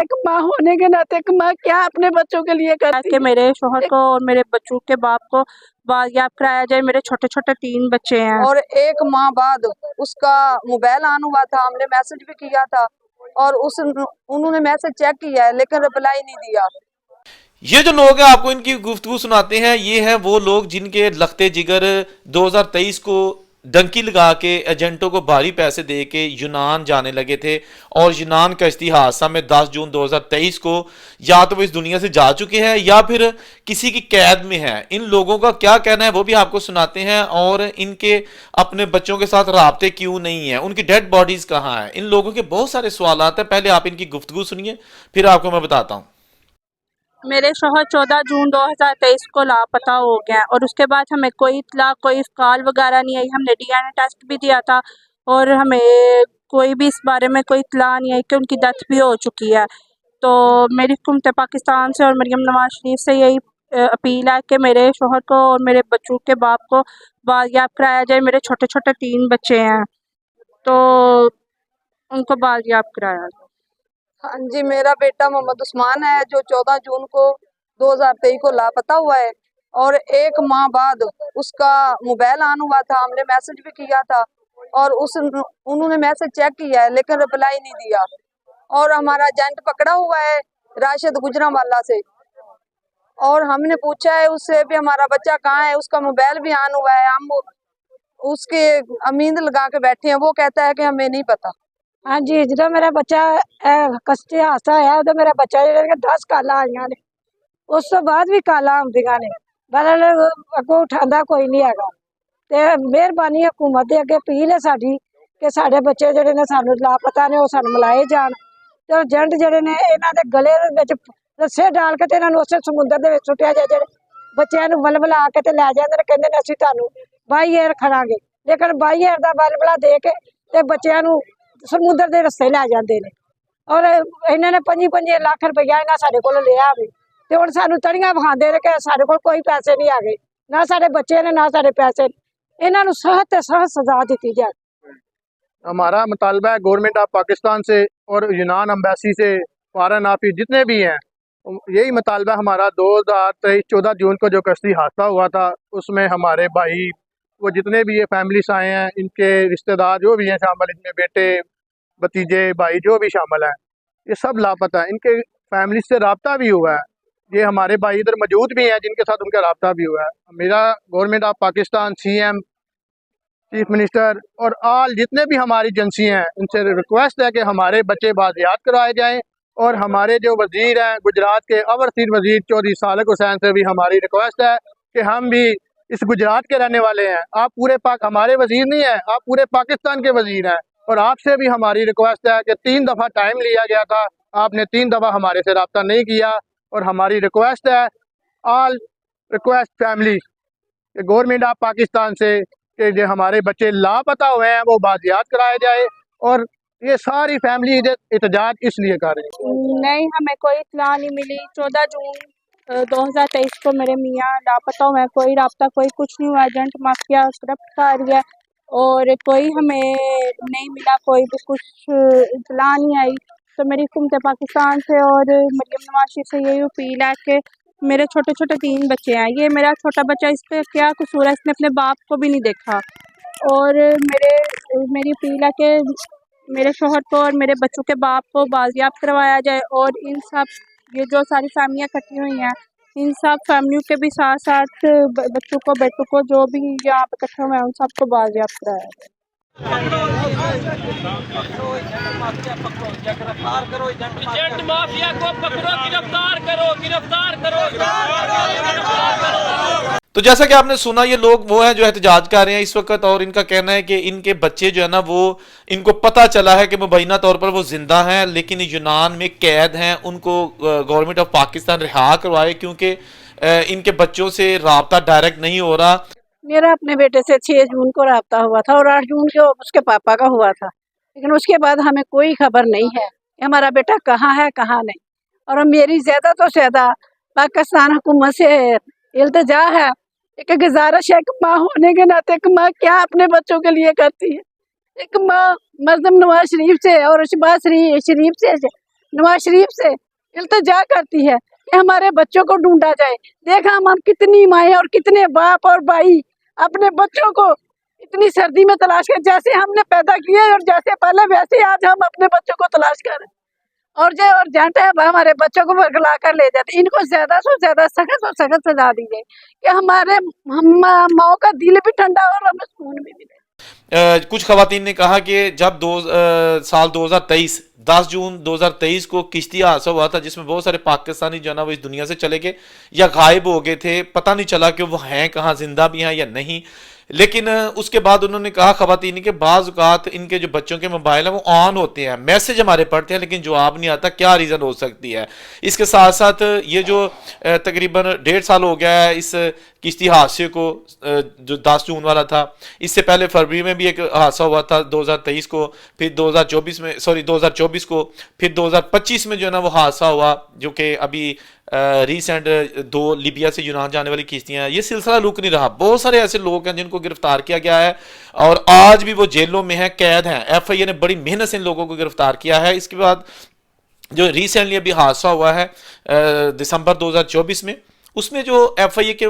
एक माँ होने के नाते एक माँ क्या अपने बच्चों के लिए करती कि है। मेरे शोहर को और मेरे बच्चों के बाप को बाजियाब कराया जाए। मेरे छोटे छोटे 3 बच्चे हैं। और एक माह बाद उसका मोबाइल ऑन हुआ था, हमने मैसेज भी किया था और उन्होंने मैसेज चेक किया है लेकिन रिप्लाई नहीं दिया। ये जो लोग हैं आपको इनकी गुफ्तगू सुनाते हैं, ये हैं वो लोग जिनके लखते जिगर 2023 को डंकी लगा के एजेंटों को भारी पैसे दे के यूनान जाने लगे थे और यूनान कश्ती हादसा में 10 जून 2023 को या तो वो इस दुनिया से जा चुके हैं या फिर किसी की कैद में है। इन लोगों का क्या कहना है वो भी आपको सुनाते हैं और इनके अपने बच्चों के साथ राब्ते क्यों नहीं है, उनकी डेड बॉडीज कहाँ है, इन लोगों के बहुत सारे सवाल हैं। पहले आप इनकी गुफ्तगू सुनिए फिर आपको मैं बताता हूँ। मेरे शोहर 14 जून 2023 को लापता हो गया और उसके बाद हमें कोई इत्तला कोई कॉल वगैरह नहीं आई। हमने डीएनए टेस्ट भी दिया था और हमें कोई भी इस बारे में कोई इत्तला नहीं आई कि उनकी डेथ भी हो चुकी है। तो मेरी हुकूमत पाकिस्तान से और मरीम नवाज शरीफ से यही अपील है कि मेरे शोहर को और मेरे बच्चों के बाप को बाजियाब कराया जाए। मेरे छोटे छोटे 3 बच्चे हैं तो उनको बाजियाब कराया जाए। हाँ जी, मेरा बेटा मोहम्मद उस्मान है जो 14 जून को 2023 को लापता हुआ है और एक माह बाद उसका मोबाइल ऑन हुआ था, हमने मैसेज भी किया था और उन्होंने मैसेज चेक किया है लेकिन रिप्लाई नहीं दिया। और हमारा एजेंट पकड़ा हुआ है राशिद गुजरांवाला से और हमने पूछा है उससे भी हमारा बच्चा कहाँ है, उसका मोबाइल भी ऑन हुआ है, हम उसके उम्मीद लगा के बैठे हैं, वो कहता है कि हमें नहीं पता। हाँ जी, जो मेरा बच्चा कष्टी हादसा है तो मेरा बच्चा जो 10 काला आईया ने उस तो बाद भी काला आउंदियां ने पर अगों उठांदा कोई नहीं हैगा। ते मेहरबानी हुकूमत दे अगे अपील है साडी कि साडे बच्चे जिहड़े ने सानू लापता ने वो सानू मिलाए जाण ते एजेंट जिहड़े ने इन्हां दे गले दे विच रस्से डाल के ते इन्हां नूं उस समुंदर दे विच सुੱਟਿਆ जाए। जिहड़े बच्चिਆਂ ਨੂੰ ਬਲਬਲਾ ਕੇ ਤੇ ਲੈ ਜਾਂਦੇ ਨੇ ਕਹਿੰਦੇ ਨੇ ਅਸੀਂ ਤੁਹਾਨੂੰ 22 ਏਰ ਖੜਾਂਗੇ ਲੇਕਿन 22 ਏਰ ਦਾ ਬਲਬਲਾ ਦੇ ਕੇ ਤੇ ਬੱਚਿਆਂ ਨੂੰ ਸਮੁੰਦਰ ਦੇ ਰਸਤੇ ਲੈ ਜਾਂਦੇ ਨੇ ਔਰ ਇਹਨਾਂ ਨੇ 5-5 ਲੱਖ ਰੁਪਇਆ ਇਹਨਾਂ ਸਾਡੇ ਕੋਲ ਲਿਆ ਵੇ ਤੇ ਹੁਣ ਸਾਨੂੰ ਤੜੀਆਂ ਵਿਖਾਉਂਦੇ ਨੇ ਕਿ ਸਾਡੇ ਕੋਲ ਕੋਈ ਪੈਸੇ नहीं आ गए, ना साडे बच्चे ने ना साडे पैसे। इन्हां नूं सख्त से सख्त सजा दी जाए। हमारा मुतालबा है गवर्नमेंट ऑफ पाकिस्तान से और यूनान एम्बेसी से, फॉरेन ऑफिस जितने भी हैं, यही मुतालबा हमारा 2023 14 जून को जो कश्ती हादसा हुआ था उसमें हमारे भाई वो जितने भी ये फैमिलीस आए हैं इनके रिश्तेदार जो भी हैं शामिल, इनमें बेटे भतीजे भाई जो भी शामिल हैं, ये सब लापता हैं। इनके फैमिली से रब्ता भी हुआ है, ये हमारे भाई इधर मौजूद भी हैं जिनके साथ उनका रब्ता भी हुआ है। मेरा government of Pakistan, CM, chief minister और ऑल जितने भी हमारी एजेंसी हैं उनसे रिक्वेस्ट है कि हमारे बच्चे बाजियात करवाए जाएं और हमारे जो वजीर हैं गुजरात के अवरसीर वजीर चौधरी सालिक हुसैन से भी हमारी रिक्वेस्ट है कि हम भी इस गुजरात के रहने वाले हैं, आप पूरे हमारे वजीर नहीं हैं, आप पूरे पाकिस्तान के वजीर हैं और आपसे भी हमारी रिक्वेस्ट है कि 3 दफ़ा टाइम लिया गया था, आपने 3 दफ़ा हमारे से रब्ता नहीं किया और हमारी रिक्वेस्ट है all request family government of Pakistan से कि जो हमारे बच्चे लापता हुए हैं वो बाजियात कराए जाए और ये सारी फैमिली एहतजाज इसलिए कर रही है। नहीं, हमें कोई इत्तला नहीं मिली। 14 जून 2023 को मेरे मियाँ लापता हुए हैं, कोई राब्ता कोई कुछ नहीं हुआ। एजेंट माफिया करप्ट कर गया और कोई हमें नहीं मिला, कोई भी कुछ इत्तला नहीं आई। तो मेरी हुकूमत पाकिस्तान से और मरीम नवाज शरीफ से यही अपील है कि मेरे छोटे छोटे 3 बच्चे हैं, ये मेरा छोटा बच्चा, इस पर क्या कसूर है, इसने अपने बाप को भी नहीं देखा। और मेरी अपील है कि मेरे शोहर को और मेरे बच्चों के बाप को बाजियाब करवाया जाए और इन सब ये जो सारी फैमिलियाँ इकट्ठी हुई हैं इन सब फैमिलियों के भी साथ साथ बच्चों को बेटों को जो भी यहाँ पे इकट्ठे हुए हैं उन सबको बाजियाब कराया जाए। एजेंट माफिया को पकड़ो, गिरफ्तार करो, गिरफ्तार करो, तो जैसा कि आपने सुना ये लोग वो हैं जो एहतजाज कर रहे हैं इस वक्त और इनका कहना है कि इनके बच्चे जो है ना वो इनको पता चला है कि मुबैना तौर पर वो जिंदा हैं लेकिन यूनान में कैद हैं, उनको गवर्नमेंट ऑफ पाकिस्तान रिहा करवाए क्योंकि इनके बच्चों से राब्ता डायरेक्ट नहीं हो रहा। मेरा अपने बेटे से 6 जून को रब्ता हुआ था और 8 जून को उसके पापा का हुआ था, लेकिन उसके बाद हमें कोई खबर नहीं है कि हमारा बेटा कहाँ है कहाँ नहीं। और मेरी ज़्यादा तो ज़्यादा पाकिस्तान हुकूमत से इल्तिजा है, एक गुजारिश है, एक माँ होने के नाते एक माँ क्या अपने बच्चों के लिए करती है। एक माँ मरदम नवाज शरीफ से और शहबाज शरीफ से नवाज शरीफ से इल्तिजा करती है कि हमारे बच्चों को ढूंढा जाए। देखा हम कितनी माएँ और कितने बाप और भाई अपने बच्चों को इतनी सर्दी में तलाश कर, जैसे हमने पैदा किए और जैसे पहले वैसे ही आज हम अपने बच्चों को तलाश कर। और जो और जानते हैं हमारे बच्चों को वर्गला कर ले जाते, इनको ज्यादा से ज्यादा सख्त सजा दी जाए कि हमारे माओ का दिल भी ठंडा और हमें सुकून भी मिले। कुछ खवातीन ने कहा कि जब साल 2023 10 जून 2023 को किश्ती हादसा हुआ था जिसमें बहुत सारे पाकिस्तानी जो है ना वो इस दुनिया से चले गए या गायब हो गए थे, पता नहीं चला कि वो हैं कहाँ, जिंदा भी हैं या नहीं। लेकिन उसके बाद उन्होंने कहा खवातीन के बाज़ औक़ात इनके जो बच्चों के मोबाइल हैं वो ऑन होते हैं, मैसेज हमारे पढ़ते हैं लेकिन जवाब नहीं आता, क्या रीज़न हो सकती है। इसके साथ साथ ये जो तकरीबन 1.5 साल हो गया है इस किश्ती हादसे को, जो 10 जून वाला था, इससे पहले फरवरी में भी एक हादसा हुआ था 2023 को, फिर 2024 को, फिर 2025 में जो है ना वो हादसा हुआ जो कि अभी रिसेंट 2 लीबिया से यूनान जाने वाली किश्तियां। ये सिलसिला रुक नहीं रहा, बहुत सारे ऐसे लोग हैं जिनको गिरफ्तार किया गया है और आज भी वो जेलों में हैं, कैद हैं। FIA ने बड़ी मेहनत से इन लोगों को गिरफ्तार किया है। इसके बाद जो रिसेंटली अभी हादसा हुआ है दिसंबर 2024 में, उसमें जो FIA के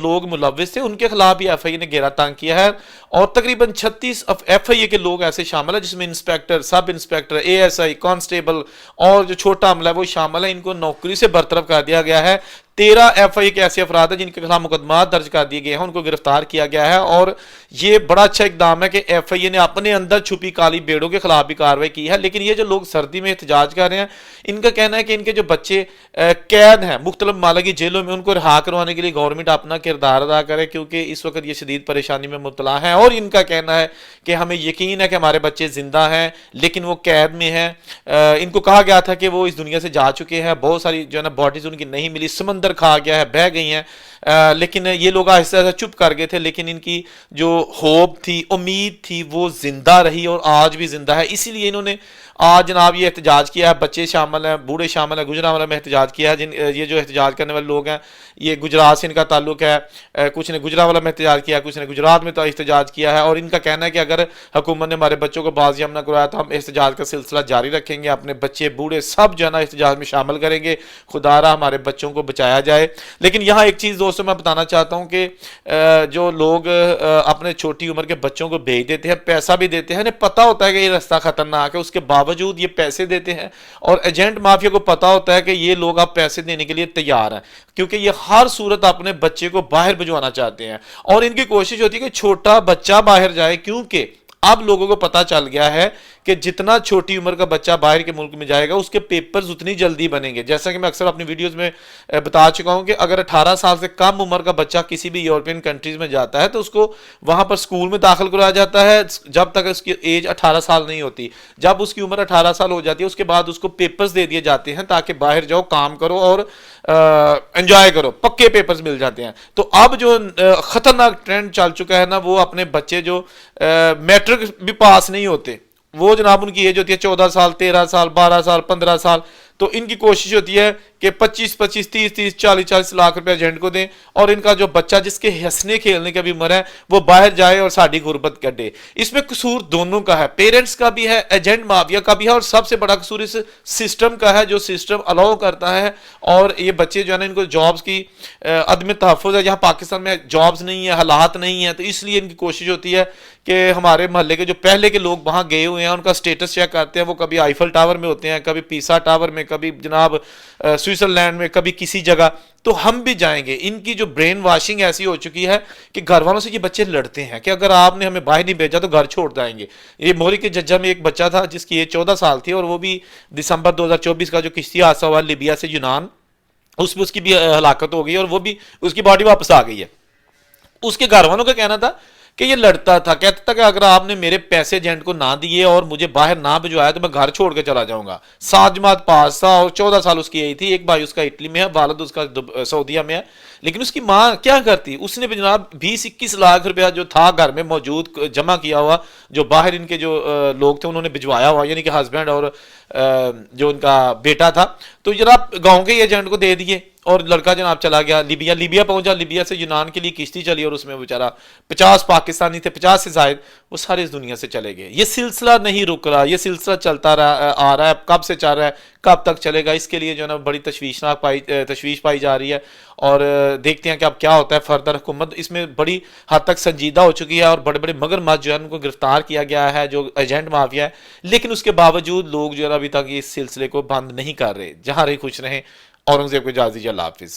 लोग मुलव्विस थे उनके खिलाफ भी FIA ने घेरा तंग किया है और तकरीबन 36 FIA के लोग ऐसे शामिल है जिसमें inspector, sub inspector, ASI, constable और जो छोटा अमला है वो शामिल है। इनको नौकरी से बरतरफ कर दिया गया है। 13 FIA के ऐसे अफराद हैं जिनके खिलाफ मुकदमा दर्ज कर दिए गए हैं, उनको गिरफ्तार किया गया है। और ये बड़ा अच्छा इकदाम है कि FIA ने अपने अंदर छुपी काली बेड़ों के खिलाफ भी कार्रवाई की है। लेकिन ये जो लोग सर्दी में एहतजाज कर रहे हैं, इनका कहना है कि इनके जो बच्चे कैद हैं मुख्तलिफ ममालिक की जेलों में, उनको रिहा करवाने के लिए गवर्नमेंट अपना किरदार अदा करे क्योंकि इस वक्त ये शदीद परेशानी में मुब्तला हैं। और इनका कहना है कि हमें यकीन है कि हमारे बच्चे जिंदा हैं लेकिन वो कैद में हैं। इनको कहा गया था कि वो इस दुनिया से जा चुके हैं, बहुत सारी जो है ना बॉडीज उनकी नहीं मिली, समंदर खा गया है, बह गई हैं। लेकिन ये लोग आहिस्ता आहिस्ता चुप कर गए थे, लेकिन इनकी जो होप थी, उम्मीद थी, वो जिंदा रही और आज भी जिंदा है। इसीलिए इन्होंने आज जनाब ये एहतजाज किया है। बच्चे शामिल हैं, बूढ़े शामिल हैं, गुजरावाला में एहतजाज किया है। ये जो एहतजाज करने वाले लोग हैं ये गुजरात से इनका ताल्लुक है। कुछ ने गुजरावाला में एहतजाज किया, कुछ ने गुजरात में तो एहतजाज किया है। और इनका कहना है कि अगर हुकूमत ने हमारे बच्चों को बाजियाब ना करवाया तो हम एहतजाज का सिलसिला जारी रखेंगे, अपने बच्चे बूढ़े सब जो है ना एहतजाज में शामिल करेंगे, खुदारा हमारे बच्चों को बचाया जाए। लेकिन यहाँ एक चीज़ दोस्तों मैं बताना चाहता हूँ कि जो लोग अपने छोटी उम्र के बच्चों को भेज देते हैं, पैसा भी देते हैं, इन्हें पता होता है कि ये रास्ता खतरनाक है, उसके बावजूद ये पैसे देते हैं। और एजेंट माफिया को पता होता है कि ये लोग अब पैसे देने के लिए तैयार हैं क्योंकि ये हर सूरत अपने बच्चे को बाहर भिजवाना चाहते हैं और इनकी कोशिश होती है कि छोटा बच्चा बाहर जाए, क्योंकि अब लोगों को पता चल गया है कि जितना छोटी उम्र का बच्चा बाहर के मुल्क में जाएगा उसके पेपर्स उतनी जल्दी बनेंगे। जैसा कि मैं अक्सर अपनी वीडियोस में बता चुका हूं कि अगर 18 साल से कम उम्र का बच्चा किसी भी यूरोपियन कंट्रीज में जाता है तो उसको वहां पर स्कूल में दाखिल कराया जाता है जब तक उसकी एज 18 साल नहीं होती। जब उसकी उम्र 18 साल हो जाती है उसके बाद उसको पेपर्स दे दिए जाते हैं ताकि बाहर जाओ, काम करो और एंजॉय करो, पक्के पेपर्स मिल जाते हैं। तो अब जो खतरनाक ट्रेंड चल चुका है ना, वो अपने बच्चे जो मैट्रिक भी पास नहीं होते, वो जनाब उनकी एज होती है 14 साल, 13 साल, 12 साल, 15 साल, तो इनकी कोशिश होती है कि 25-25, 30-30, 40-40 लाख रुपए एजेंट को दें और इनका जो बच्चा जिसके हंसने खेलने का भी उम्र है वो बाहर जाए और साड़ी गुर्बत कटे। इसमें कसूर दोनों का है, पेरेंट्स का भी है, एजेंट माफिया का भी है और सबसे बड़ा कसूर इस सिस्टम का है जो सिस्टम अलाउ करता है। और ये बच्चे जो है ना, इनको जॉब्स की अदम तहफ़्फ़ुज़ है, जहाँ पाकिस्तान में जॉब्स नहीं है, हालात नहीं है, तो इसलिए इनकी कोशिश होती है कि हमारे मोहल्ले के जो पहले के लोग वहाँ गए हुए हैं उनका स्टेटस चेक करते हैं। वो कभी आईफल टावर में होते हैं, कभी पीसा टावर में, कभी जनाब स्विट्जरलैंड में, कभी किसी जगह, तो हम भी जाएंगे। इनकी जो ब्रेन वॉशिंग ऐसी हो चुकी है कि घर वालों से ये बच्चे लड़ते हैं कि अगर आपने हमें बाहर नहीं भेजा तो घर छोड़ जाएंगे। ये मोरी के जज्जा में एक बच्चा था जिसकी एज 14 साल थी और वो भी दिसंबर 2024 का जो किश्ती हादसा हुआ लीबिया से यूनान, उसमें उसकी भी हलाकत हो गई और वो भी उसकी बॉडी वापस आ गई है। उसके घर वालों का कहना था कि ये लड़ता था, कहता था कि अगर आपने मेरे पैसे एजेंट को ना दिए और मुझे बाहर ना भिजवाया तो मैं घर छोड़ के चला जाऊंगा। 7 जमात पास था और 14 साल उसकी आई थी। एक भाई उसका इटली में है, वालिद उसका सऊदीया में है, लेकिन उसकी माँ क्या करती, उसने भी जनाब 20-21 लाख रुपया जो था घर में मौजूद जमा किया हुआ, जो बाहर इनके जो लोग थे उन्होंने भिजवाया हुआ, यानी कि हस्बैंड और जो उनका बेटा था, तो जनाब गाँव के एजेंट को दे दिए। और लड़का जनाब चला गया लीबिया पहुंचा, लीबिया से यूनान के लिए किश्ती चली और उसमें बेचारा 50 पाकिस्तानी थे, 50 से जायद, वो सारे इस दुनिया से चले गए। ये सिलसिला नहीं रुक रहा, ये सिलसिला चलता आ रहा है। कब से चल रहा है, कब तक चलेगा, इसके लिए जो है ना बड़ी तशवीश पाई जा रही है। और देखते हैं कि अब क्या होता है फर्दर। हुकूमत इसमें बड़ी हद तक संजीदा हो चुकी है और बड़े बड़े मगरमच्छ जो है उनको गिरफ्तार किया गया है, जो एजेंट माफिया है, लेकिन उसके बावजूद लोग जो है अभी तक इस सिलसिले को बंद नहीं कर रहे। जहाँ रहे खुश रहें। औरंगजेब को इजाज़त दीजिए, अल्लाह हाफिज़।